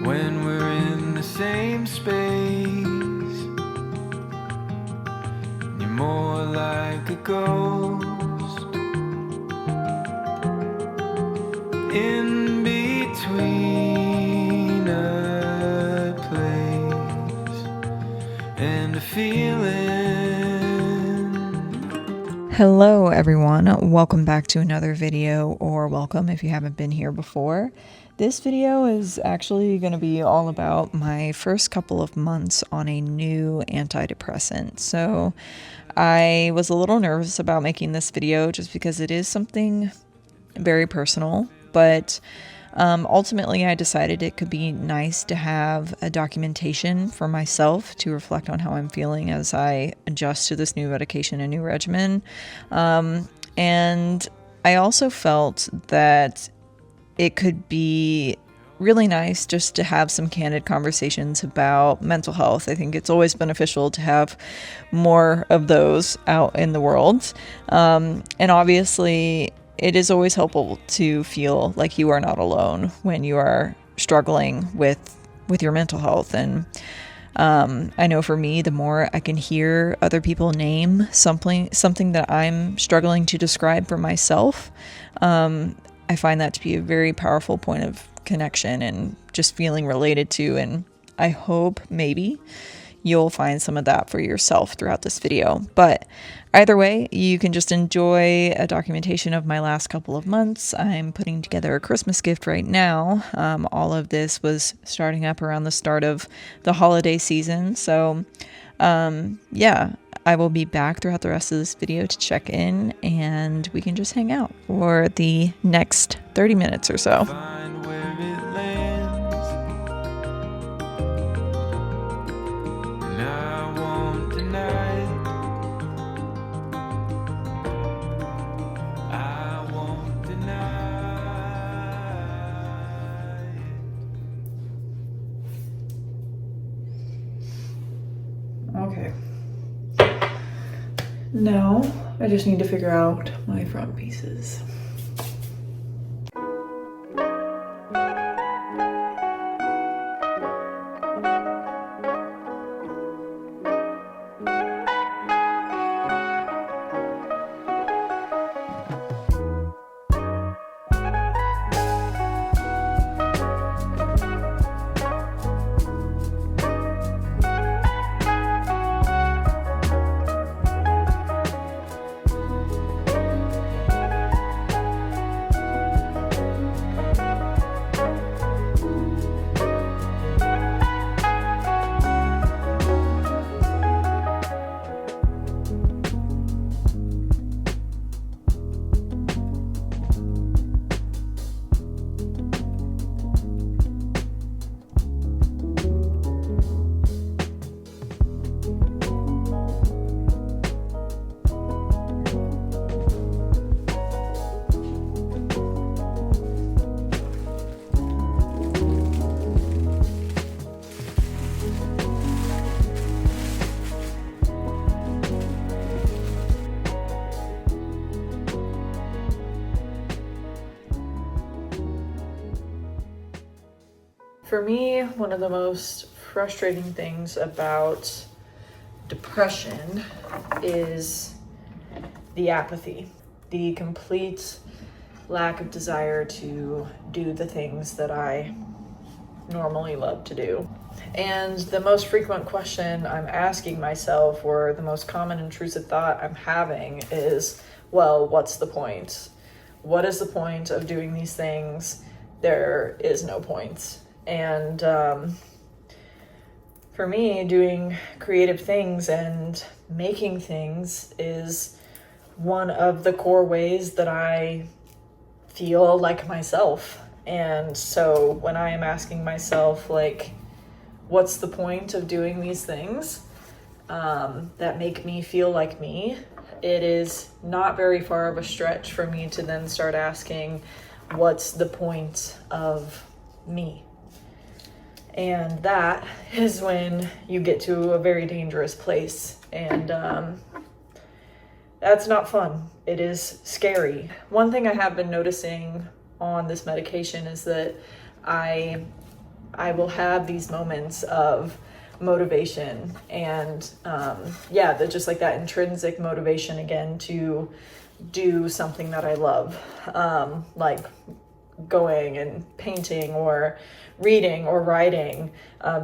when we're in the same space. You're more like a ghost in between a place and a feeling. Hello everyone, welcome back to another video, or welcome if you haven't been here before. This video is actually going to be all about my first couple of months on a new antidepressant. So I was a little nervous about making this video just because it is something very personal, but ultimately I decided it could be nice to have a documentation for myself to reflect on how I'm feeling as I adjust to this new medication and new regimen. And I also felt that it could be really nice just to have some candid conversations about mental health. I think it's always beneficial to have more of those out in the world. And obviously, it is always helpful to feel like you are not alone when you are struggling with your mental health. And I know for me, the more I can hear other people name something that I'm struggling to describe for myself, I find that to be a very powerful point of connection and just feeling related to. And I hope maybe you'll find some of that for yourself throughout this video. But either way, you can just enjoy a documentation of my last couple of months. I'm putting together a Christmas gift right now. All of this was starting up around the start of the holiday season. So yeah, I will be back throughout the rest of this video to check in, and we can just hang out for the next 30 minutes or so. Find where it lands, and I won't deny it. I won't deny it. Okay. Now, I just need to figure out my front pieces. For me, one of the most frustrating things about depression is the apathy, the complete lack of desire to do the things that I normally love to do. And the most frequent question I'm asking myself, or the most common intrusive thought I'm having, is, well, what's the point? What is the point of doing these things? There is no point. And for me, doing creative things and making things is one of the core ways that I feel like myself. And so when I am asking myself, like, what's the point of doing these things that make me feel like me, it is not very far of a stretch for me to then start asking, what's the point of me? And that is when you get to a very dangerous place. And that's not fun. It is scary. One thing I have been noticing on this medication is that I I will have these moments of motivation and just like that intrinsic motivation again to do something that I love, like going and painting or reading or writing,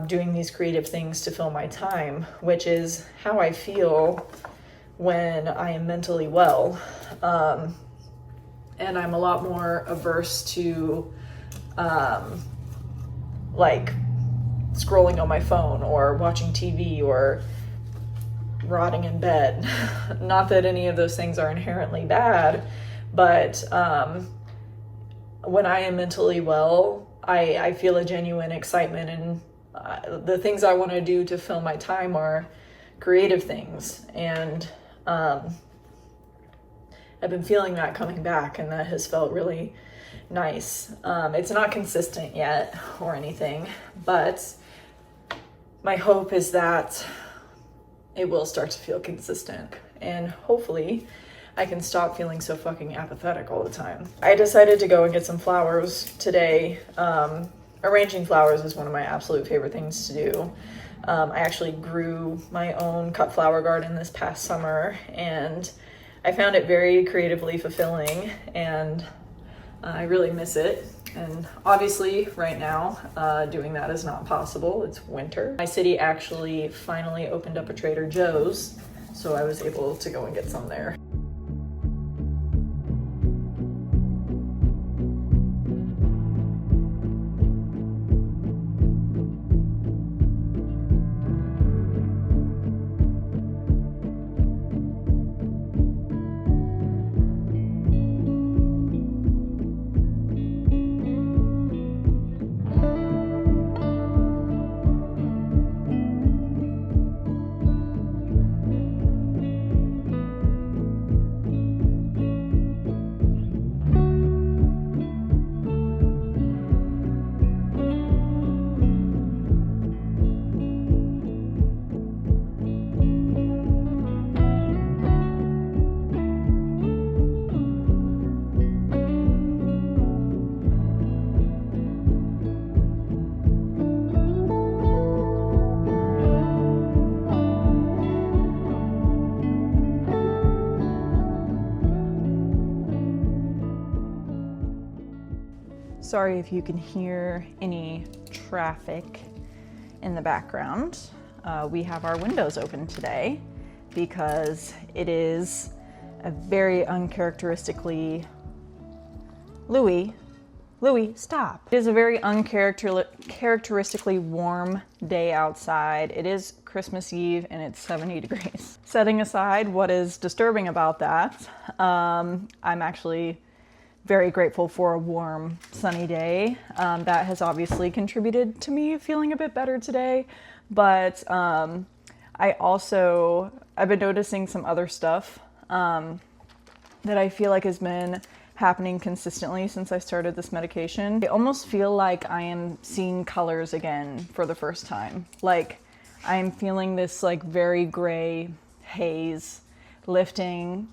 doing these creative things to fill my time, which is how I feel when I am mentally well. And I'm a lot more averse to like scrolling on my phone or watching TV or rotting in bed. Not that any of those things are inherently bad, but when I am mentally well, I feel a genuine excitement, and the things I want to do to fill my time are creative things. And I've been feeling that coming back, and that has felt really nice. It's not consistent yet or anything, but my hope is that it will start to feel consistent, and hopefully I can stop feeling so fucking apathetic all the time. I decided to go and get some flowers today. Arranging flowers is one of my absolute favorite things to do. I actually grew my own cut flower garden this past summer, and I found it very creatively fulfilling, and I really miss it. And obviously right now, doing that is not possible. It's winter. My city actually finally opened up a Trader Joe's, so I was able to go and get some there. Sorry if you can hear any traffic in the background. We have our windows open today because it is a very uncharacteristically... Louie, stop. It is a very uncharacteristically warm day outside. It is Christmas Eve and it's 70 degrees. Setting aside what is disturbing about that, I'm actually very grateful for a warm, sunny day. That has obviously contributed to me feeling a bit better today, but I've been noticing some other stuff that I feel like has been happening consistently since I started this medication. I almost feel like I am seeing colors again for the first time. Like I'm feeling this like very gray haze lifting,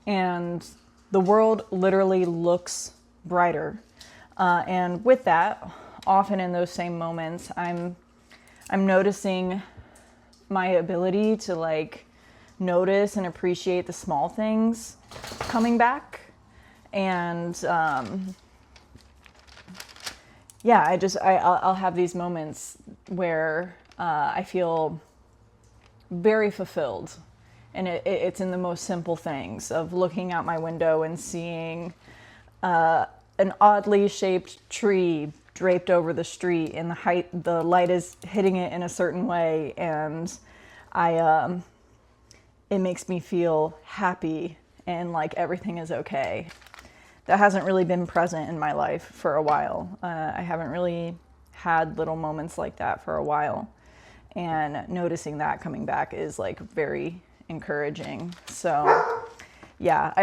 and the world literally looks brighter. And with that, often in those same moments, I'm noticing my ability to like notice and appreciate the small things coming back. And I'll have these moments where I feel very fulfilled. And it's in the most simple things of looking out my window and seeing an oddly shaped tree draped over the street, and the light is hitting it in a certain way, and it makes me feel happy and like everything is okay. That hasn't really been present in my life for a while. I haven't really had little moments like that for a while, and noticing that coming back is like very encouraging. So yeah, I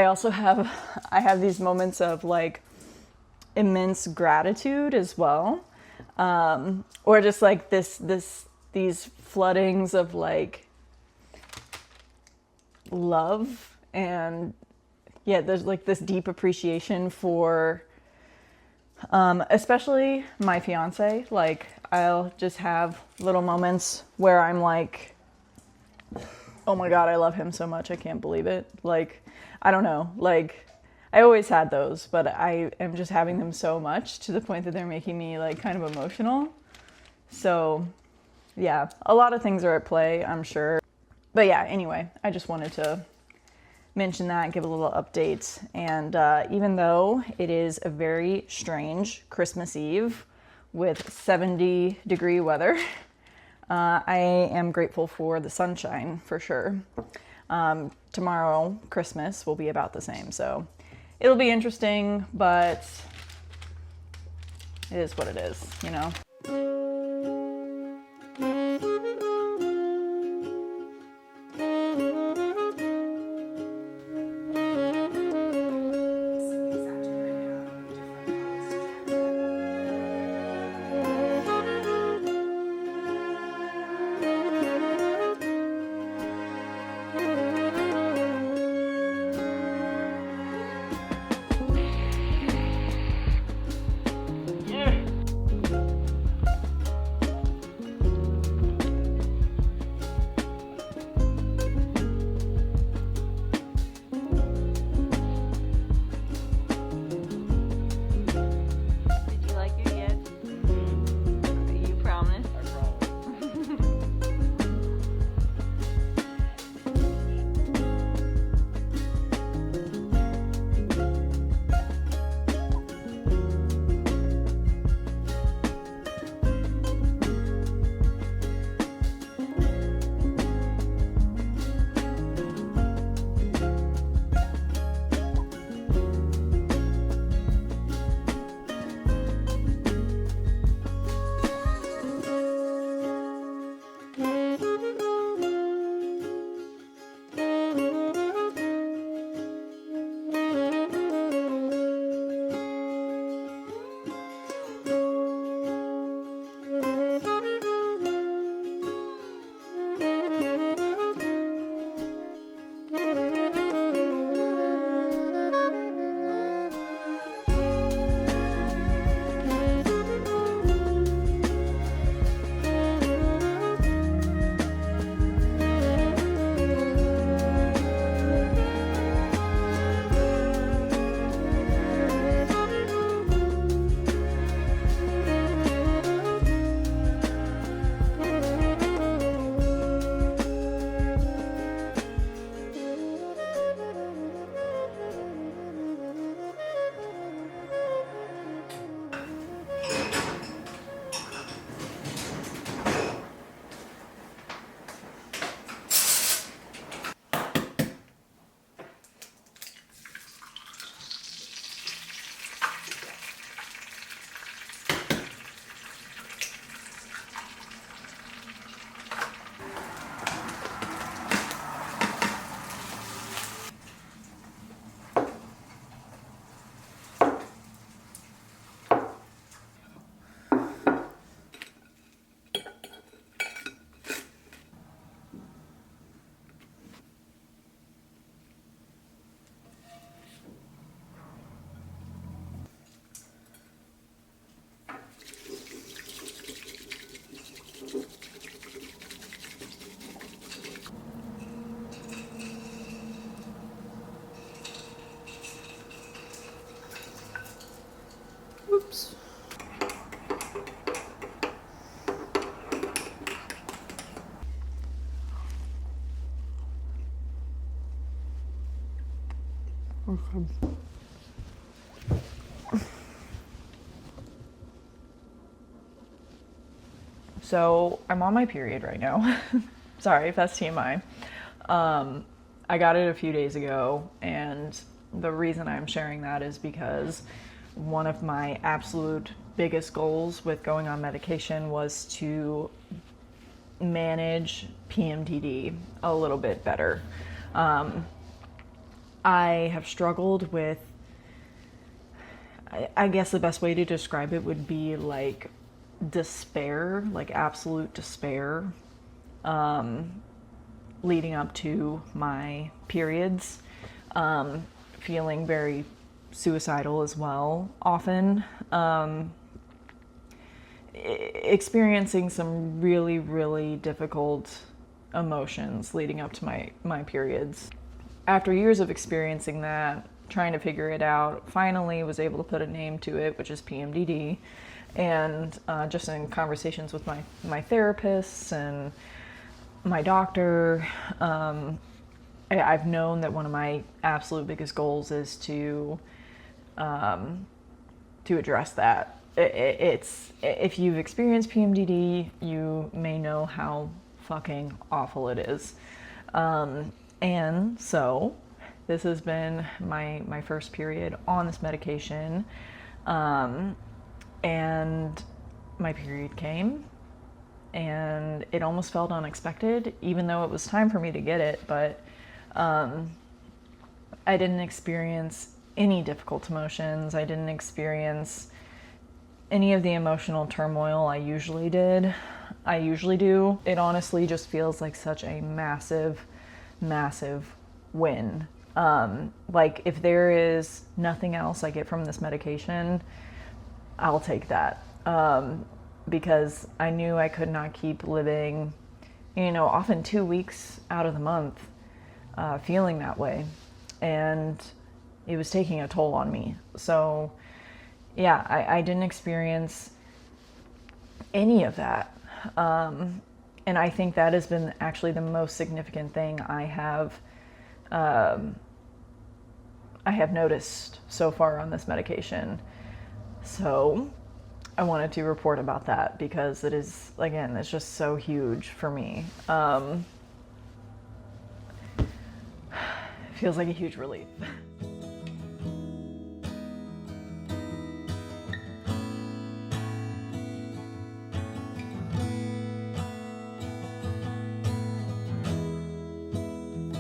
have these moments of like immense gratitude as well, or just like these floodings of like love, and yeah, there's like this deep appreciation for Especially my fiance. Like, I'll just have little moments where I'm like, oh my God, I love him so much. I can't believe it. Like, I don't know. Like, I always had those, but I am just having them so much to the point that they're making me like kind of emotional. So yeah, a lot of things are at play, I'm sure. But yeah, anyway, I just wanted to mention that, give a little update. And even though it is a very strange Christmas Eve with 70-degree weather, I am grateful for the sunshine for sure. Tomorrow, Christmas, will be about the same. So it'll be interesting, but it is what it is, you know? Oops. Okay. So I'm on my period right now. Sorry if that's TMI. I got it a few days ago, and the reason I'm sharing that is because one of my absolute biggest goals with going on medication was to manage PMDD a little bit better. I have struggled with, I guess the best way to describe it would be like despair, like absolute despair, leading up to my periods, feeling very suicidal as well, often. Experiencing some really, really difficult emotions leading up to my periods. After years of experiencing that, trying to figure it out, finally was able to put a name to it, which is pmdd. And just in conversations with my therapists and my doctor, I've known that one of my absolute biggest goals is to address that. It's if you've experienced PMDD, you may know how fucking awful it is. And so this has been my first period on this medication, and my period came, and it almost felt unexpected, even though it was time for me to get it. But I didn't experience any difficult emotions. I didn't experience any of the emotional turmoil I usually do. It honestly just feels like such a massive, massive win. Like, if there is nothing else I get from this medication, I'll take that. Because I knew I could not keep living, often 2 weeks out of the month, feeling that way. And it was taking a toll on me. So yeah, I didn't experience any of that. And I think that has been actually the most significant thing I have noticed so far on this medication. So I wanted to report about that because it is, again, it's just so huge for me. It feels like a huge relief.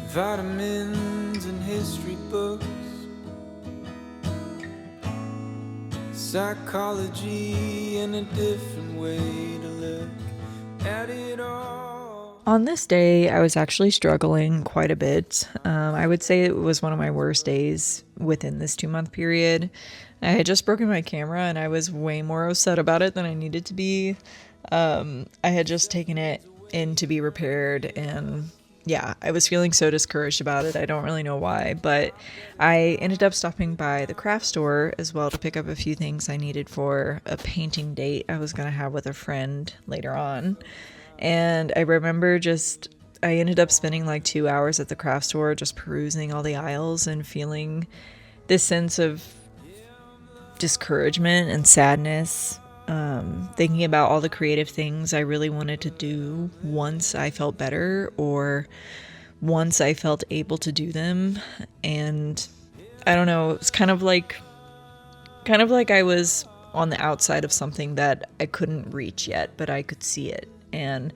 Vitamins and history books, psychology and a different way to look at it all. On this day, I was actually struggling quite a bit. I would say it was one of my worst days within this 2-month period. I had just broken my camera and I was way more upset about it than I needed to be. I had just taken it in to be repaired, and yeah, I was feeling so discouraged about it. I don't really know why, but I ended up stopping by the craft store as well to pick up a few things I needed for a painting date I was going to have with a friend later on. And I remember I ended up spending like 2 hours at the craft store just perusing all the aisles and feeling this sense of discouragement and sadness, thinking about all the creative things I really wanted to do once I felt better or once I felt able to do them. And I don't know, it's kind of like I was on the outside of something that I couldn't reach yet, but I could see it. And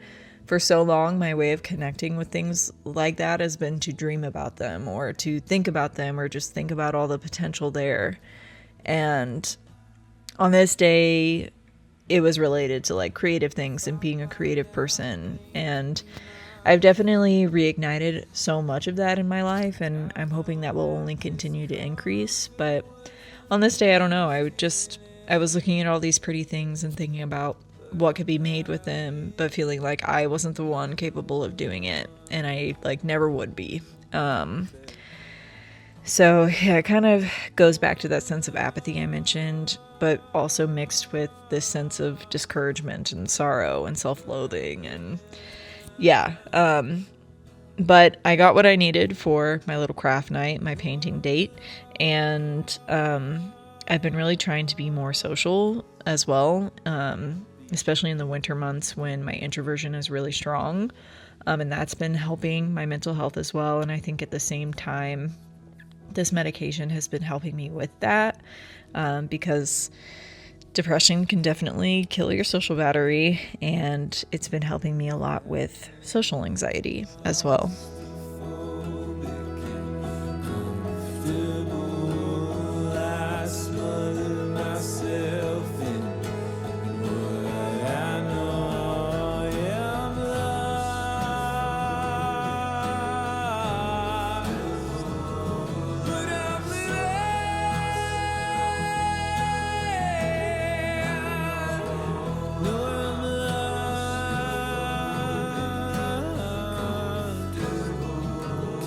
for so long, my way of connecting with things like that has been to dream about them or to think about them or just think about all the potential there. And on this day, it was related to like creative things and being a creative person. And I've definitely reignited so much of that in my life, and I'm hoping that will only continue to increase. But on this day, I don't know. I was looking at all these pretty things and thinking about what could be made with them, but feeling like I wasn't the one capable of doing it, and I like never would be. So yeah, it kind of goes back to that sense of apathy I mentioned, but also mixed with this sense of discouragement and sorrow and self-loathing. And yeah, but I got what I needed for my little craft night, my painting date, and I've been really trying to be more social as well, especially in the winter months when my introversion is really strong, and that's been helping my mental health as well. And I think at the same time, this medication has been helping me with that, because depression can definitely kill your social battery, and it's been helping me a lot with social anxiety as well.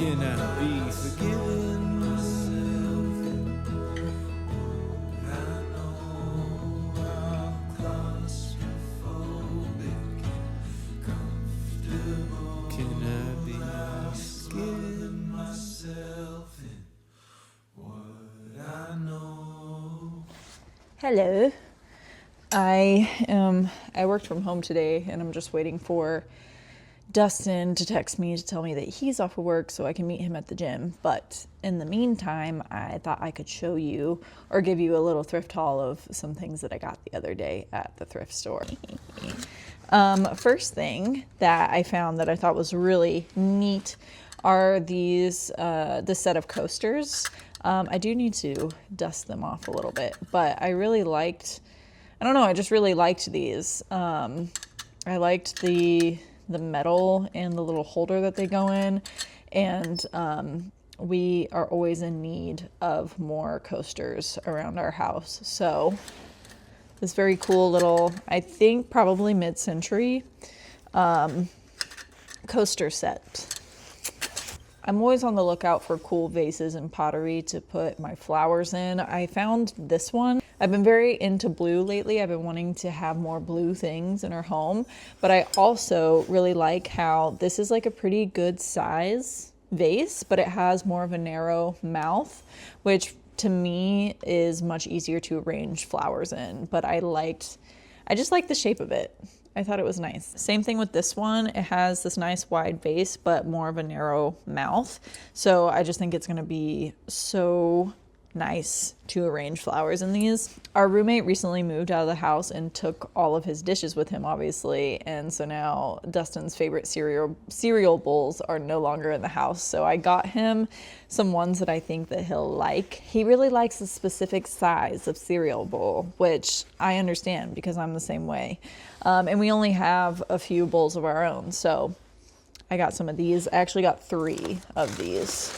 Can I be forgiven myself? I know I'm claustrophobic and comfortable. Can I be forgiven myself in what I know? Hello. I worked from home today, and I'm just waiting for Dustin to text me to tell me that he's off of work so I can meet him at the gym. But in the meantime, I thought I could show you or give you a little thrift haul of some things that I got the other day at the thrift store. First thing that I found that I thought was really neat are these, this set of coasters. I do need to dust them off a little bit, but I just really liked these. I liked the metal and the little holder that they go in, and we are always in need of more coasters around our house. So this very cool little, I think probably mid-century coaster set. I'm always on the lookout for cool vases and pottery to put my flowers in. I found this one. I've been very into blue lately. I've been wanting to have more blue things in our home, but I also really like how this is like a pretty good size vase, but it has more of a narrow mouth, which to me is much easier to arrange flowers in, but I just like the shape of it. I thought it was nice. Same thing with this one. It has this nice wide base, but more of a narrow mouth. So I just think it's gonna be so nice to arrange flowers in these. Our roommate recently moved out of the house and took all of his dishes with him, obviously. And so now Dustin's favorite cereal bowls are no longer in the house. So I got him some ones that I think that he'll like. He really likes a specific size of cereal bowl, which I understand because I'm the same way. And we only have a few bowls of our own. So I got some of these. I actually got 3 of these.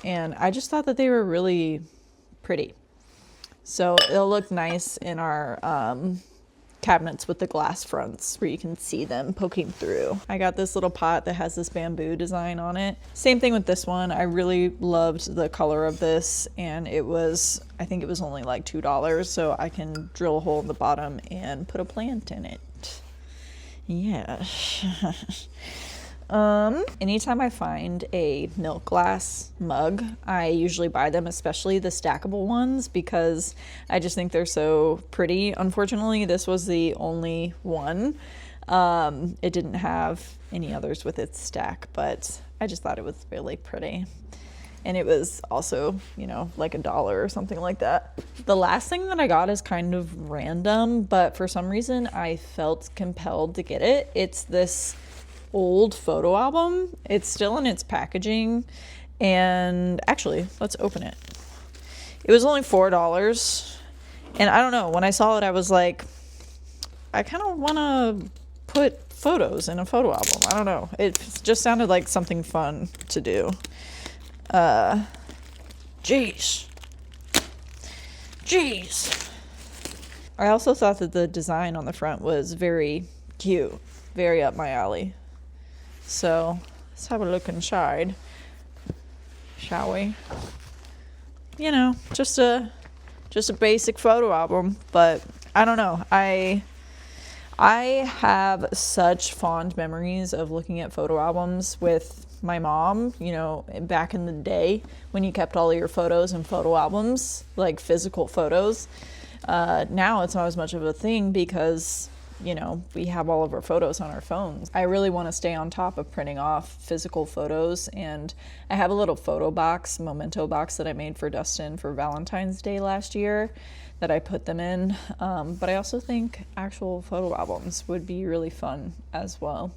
And I just thought that they were really pretty. So it'll look nice in our cabinets with the glass fronts where you can see them poking through. I got this little pot that has this bamboo design on it. Same thing with this one. I really loved the color of this, and I think it was only like $2, so I can drill a hole in the bottom and put a plant in it. Yeah. Anytime I find a milk glass mug, I usually buy them, especially the stackable ones, because I just think they're so pretty. Unfortunately, this was the only one. It didn't have any others with its stack, but I just thought it was really pretty. And it was also, like $1 or something like that. The last thing that I got is kind of random, but for some reason I felt compelled to get it. It's this old photo album. It's still in its packaging, and actually, let's open it. It was only $4, and I don't know, when I saw it I was like, I kind of want to put photos in a photo album. I don't know, it just sounded like something fun to do. Jeez. I also thought that the design on the front was very cute, very up my alley. So let's have a look inside, shall we? Just a basic photo album, but I don't know. I have such fond memories of looking at photo albums with my mom, back in the day when you kept all of your photos in photo albums, like physical photos. Now it's not as much of a thing because we have all of our photos on our phones. I really want to stay on top of printing off physical photos, and I have a little memento box that I made for Dustin for Valentine's Day last year that I put them in. But I also think actual photo albums would be really fun as well.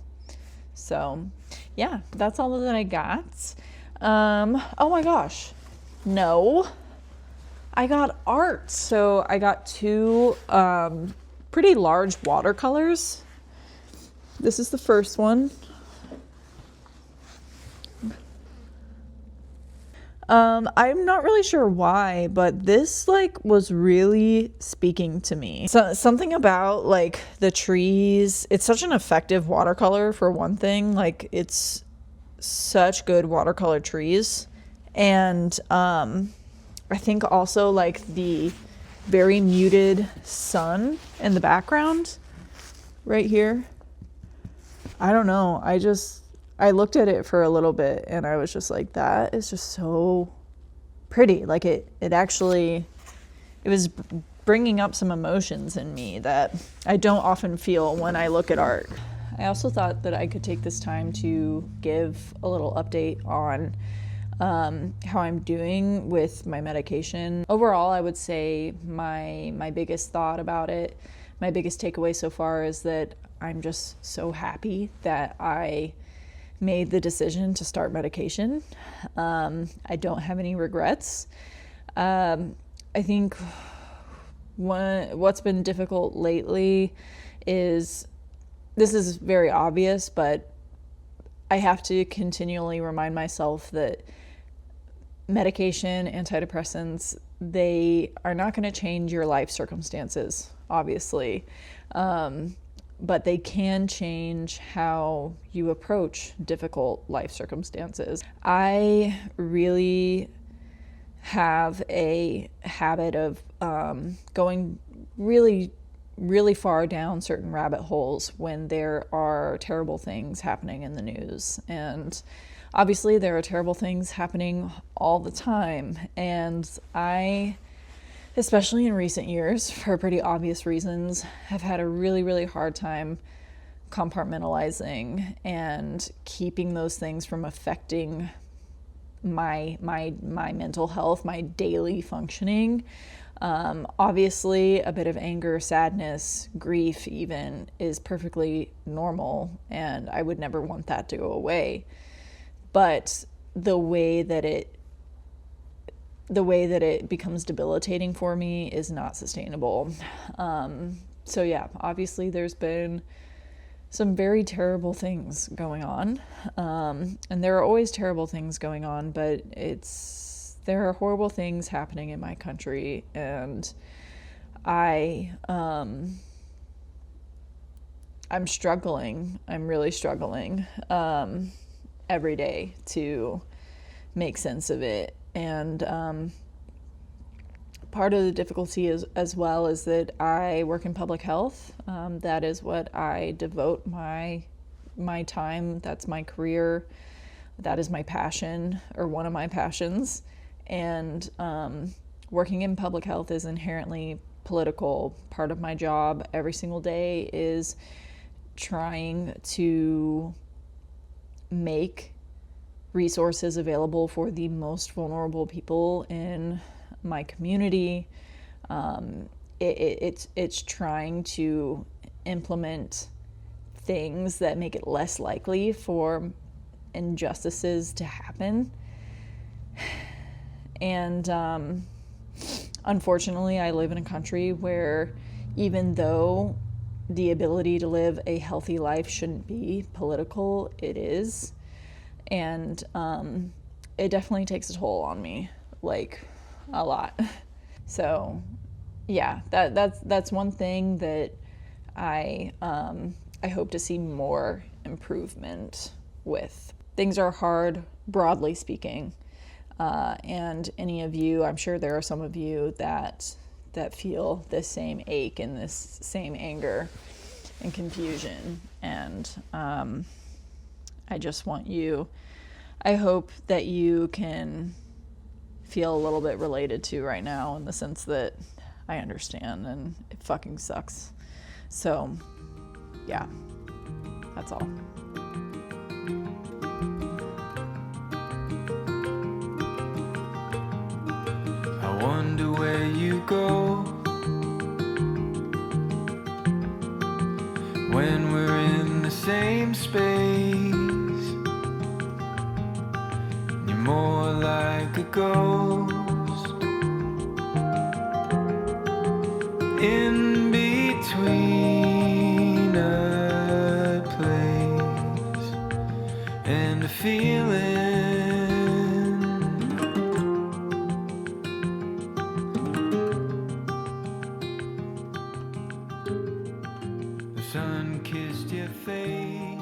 So yeah, that's all that I got. Oh my gosh. No, I got art. So I got 2, pretty large watercolors. This is the first one. I'm not really sure why, but this was really speaking to me. So something about the trees. It's such an effective watercolor for one thing. It's such good watercolor trees. And I think also like the very muted sun in the background right here. I don't know. I looked at it for a little bit and I was just like, that is just so pretty. Like it was bringing up some emotions in me that I don't often feel when I look at art. I also thought that I could take this time to give a little update on how I'm doing with my medication. Overall, I would say my biggest thought about it, my biggest takeaway so far is that I'm just so happy that I made the decision to start medication. I don't have any regrets. I think what's been difficult lately is, this is very obvious, but I have to continually remind myself that medication, antidepressants, they are not going to change your life circumstances, obviously. But they can change how you approach difficult life circumstances. I really have a habit of going really far down certain rabbit holes when there are terrible things happening in the news. And obviously there are terrible things happening all the time. And I, especially in recent years, for pretty obvious reasons, have had a really hard time compartmentalizing and keeping those things from affecting my mental health, my daily functioning. Obviously, a bit of anger, sadness, grief even is perfectly normal, and I would never want that to go away. But the way that it becomes debilitating for me is not sustainable. So yeah, obviously there's been some very terrible things going on, and there are always terrible things going on, but there are horrible things happening in my country, and I'm struggling. I'm really struggling every day to make sense of it. And part of the difficulty is, as well, is that I work in public health. That is what I devote my time. That's my career. That is my passion, or one of my passions. And working in public health is inherently political. Part of my job every single day is trying to make resources available for the most vulnerable people in my community. It's trying to implement things that make it less likely for injustices to happen. And unfortunately, I live in a country where, even though the ability to live a healthy life shouldn't be political, it is. And it definitely takes a toll on me, like a lot. So yeah, that's one thing that I hope to see more improvement with. Things are hard, broadly speaking, and any of you, I'm sure there are some of you that feel this same ache and this same anger and confusion. And I just want you, I hope that you can feel a little bit related to right now, in the sense that I understand and it fucking sucks. So yeah, that's all. I wonder where you go when we're in the same space. You're more like a ghost in between a place and a feeling. The sun kissed your face.